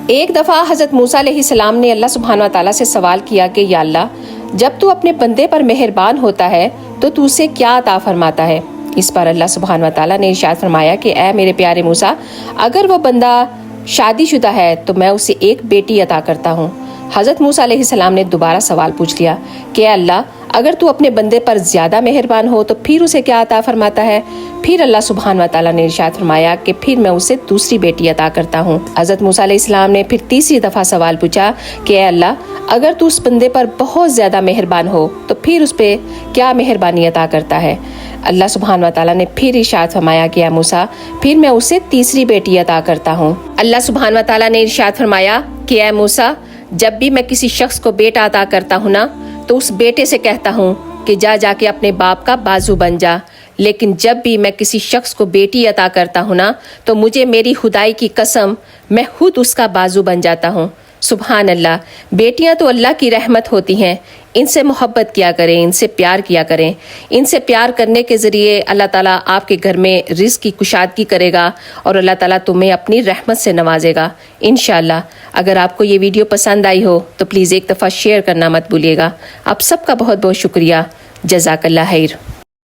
ایک دفعہ حضرت موسیٰ علیہ السلام نے اللہ سبحانہ و تعالیٰ سے سوال کیا کہ یا اللہ، جب تو اپنے بندے پر مہربان ہوتا ہے تو اسے کیا عطا فرماتا ہے؟ اس پر اللہ سبحانہ و تعالیٰ نے ارشاد فرمایا کہ اے میرے پیارے موسیٰ، اگر وہ بندہ شادی شدہ ہے تو میں اسے ایک بیٹی عطا کرتا ہوں۔ حضرت موسیٰ علیہ السلام نے دوبارہ سوال پوچھ لیا کہ اے اللہ، اگر تو اپنے بندے پر زیادہ مہربان ہو تو پھر اسے کیا عطا فرماتا ہے؟ پھر اللہ سبحانہ و تعالیٰ نے ارشاد فرمایا کہ پھر میں اسے دوسری بیٹی عطا کرتا ہوں۔ حضرت موسیٰ علیہ السلام نے پھر تیسری دفعہ سوال پوچھا کہ اے اللہ، اگر تو اس بندے پر بہت زیادہ مہربان ہو تو پھر اس پہ کیا مہربانی عطا کرتا ہے؟ اللہ سبحانہ و تعالیٰ نے پھر ارشاد فرمایا کہ اے موسیٰ، پھر میں اسے تیسری بیٹی عطا کرتا ہوں۔ اللہ سبحانہ و تعالیٰ نے ارشاد فرمایا کہ اے موسیٰ، جب بھی میں کسی شخص کو بیٹا عطا کرتا ہوں نا تو اس بیٹے سے کہتا ہوں کہ جا کے اپنے باپ کا بازو بن جا، لیکن جب بھی میں کسی شخص کو بیٹی عطا کرتا ہوں نا تو مجھے میری خدائی کی قسم میں خود اس کا بازو بن جاتا ہوں۔ سبحان اللہ، بیٹیاں تو اللہ کی رحمت ہوتی ہیں، ان سے محبت کیا کریں، ان سے پیار کیا کریں۔ ان سے پیار کرنے کے ذریعے اللہ تعالیٰ آپ کے گھر میں رزق کی کشادگی کرے گا اور اللہ تعالیٰ تمہیں اپنی رحمت سے نوازے گا انشاءاللہ۔ اگر آپ کو یہ ویڈیو پسند آئی ہو تو پلیز ایک دفعہ شیئر کرنا مت بھولیے گا۔ آپ سب کا بہت بہت شکریہ۔ جزاک اللہ خیر۔